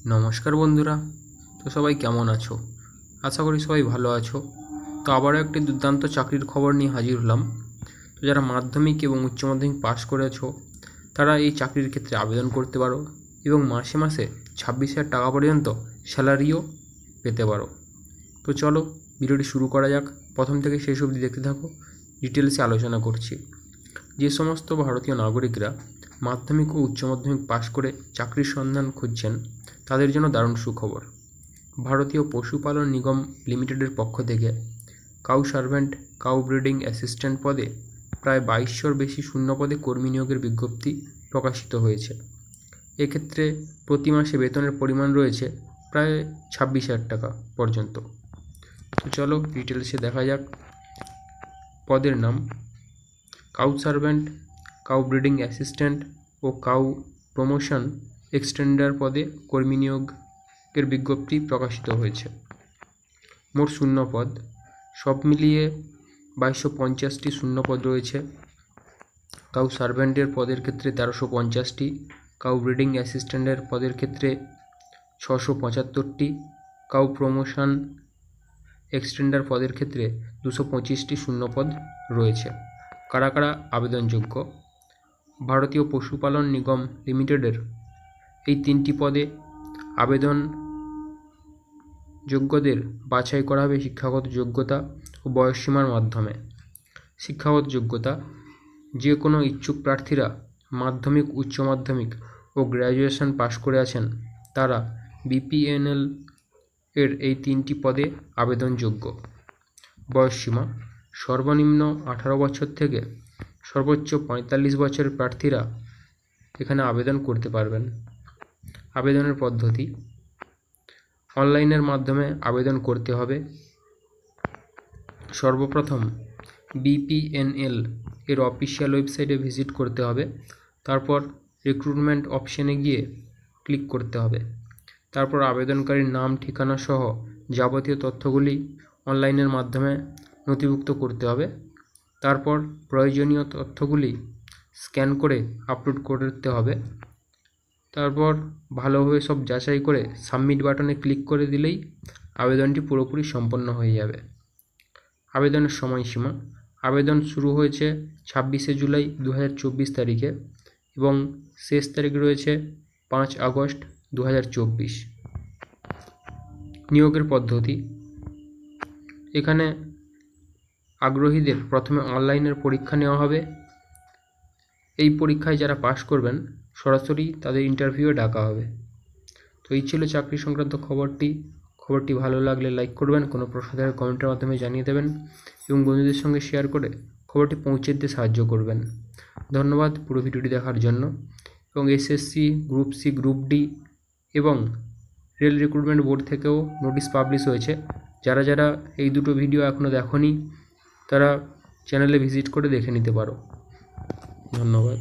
নমস্কার বন্ধুরা। তো সবাই কেমন আছো? আশা করি সবাই ভালো আছো। তো আবারও একটি দুর্দান্ত চাকরির খবর নিয়ে হাজির হলাম। তো যারা মাধ্যমিক এবং উচ্চ মাধ্যমিক পাশ করেছো তারা এই চাকরির ক্ষেত্রে আবেদন করতে পারো এবং মাসে মাসে 26,000 টাকা পর্যন্ত স্যালারিও পেতে পারো। তো চলো ভিডিওটি শুরু করা যাক। প্রথম থেকে শেষ অবধি দেখতে থাকো, ডিটেলসে আলোচনা করছি। যে সমস্ত ভারতীয় নাগরিকরা মাধ্যমিক ও উচ্চ মাধ্যমিক পাশ করে চাকরির সন্ধান খুঁজছেন তাদের জন্য দারুণ সুখবর। ভারতীয় পশুপালন নিগম লিমিটেডের পক্ষ থেকে cow servant cow breeding assistant পদে প্রায় 2200-র বেশি শূন্যপদে কর্মী নিয়োগের বিজ্ঞপ্তি প্রকাশিত হয়েছে। এক্ষেত্রে প্রতি মাসে বেতনের পরিমাণ রয়েছে প্রায় 26,000 টাকা পর্যন্ত। তো চলো ডিটেলসে দেখা যাক। পদের নাম cow servant, cow breeding assistant ও কাউ প্রমোশন এক্সটেন্ডার পদে কর্মী নিয়োগের বিজ্ঞপ্তি প্রকাশিত হয়েছে। মোট শূন্যপদ সব মিলিয়ে 2250টি শূন্যপদ রয়েছে। কাউ সার্ভেন্টের পদের ক্ষেত্রে 1350টি, কাউ ব্রিডিং অ্যাসিস্ট্যান্টের পদের ক্ষেত্রে 675টি, কাউ প্রমোশন এক্সটেন্ডার পদের ক্ষেত্রে 225টি শূন্যপদ রয়েছে। কারা কারা আবেদনযোগ্য? ভারতীয় পশুপালন নিগম লিমিটেডের এই 3টি পদে আবেদন যোগ্যদের বাছাই করা হবে শিক্ষাগত যোগ্যতা ও বয়সসীমার মাধ্যমে। শিক্ষাগত যোগ্যতা: যে কোনো ইচ্ছুক প্রার্থীরা মাধ্যমিক, উচ্চ মাধ্যমিক ও গ্র্যাজুয়েশন পাশ করে আছেন তারা বিপিএনএল এর এই 3টি পদে আবেদনযোগ্য। বয়সসীমা: সর্বনিম্ন 18 বছর থেকে সর্বোচ্চ 45 বছরের প্রার্থীরা এখানে আবেদন করতে পারবেন। আবেদনের পদ্ধতি: অনলাইনের মাধ্যমে আবেদন করতে হবে। সর্বপ্রথম বিপিএনএল এর অফিসিয়াল ওয়েবসাইটে ভিজিট করতে হবে। তারপর রিক্রুটমেন্ট অপশানে গিয়ে ক্লিক করতে হবে। তারপর আবেদনকারীর নাম, ঠিকানা সহ যাবতীয় তথ্যগুলি অনলাইনের মাধ্যমে নথিভুক্ত করতে হবে। তারপর প্রয়োজনীয় তথ্যগুলি স্ক্যান করে আপলোড করতে হবে। তারপর ভালোভাবে সব যাচাই করে সাবমিট বাটনে ক্লিক করে দিলেই আবেদনটি পুরোপুরি সম্পন্ন হয়ে যাবে। আবেদনের সময়সীমা: আবেদন শুরু হয়েছে 26শে জুলাই 2024 তারিখে এবং শেষ তারিখ রয়েছে 5 আগস্ট 2024। নিয়োগের পদ্ধতি: এখানে আগ্রহীদের প্রথমে অনলাইনের পরীক্ষা নেওয়া হবে। এই পরীক্ষায় যারা পাশ করবেন সরাসরি তাদের ইন্টারভিউয়ে ডাকা হবে। তো এই ছিল চাকরি সংক্রান্ত খবরটি ভালো লাগলে লাইক করবেন, কোনো প্রশ্ন থাকলে কমেন্টের মাধ্যমে জানিয়ে দেবেন এবং বন্ধুদের সঙ্গে শেয়ার করে খবরটি পৌঁছে দিতে সাহায্য করবেন। ধন্যবাদ পুরো ভিডিওটি দেখার জন্য। এবং SSC, group C, group D এবং রেল রিক্রুটমেন্ট বোর্ড থেকেও নোটিশ পাবলিশ হয়েছে। যারা যারা এই দুটো ভিডিও এখনও দেখোনি তারা চ্যানেলে ভিজিট করে দেখে নিতে পারো। ধন্যবাদ।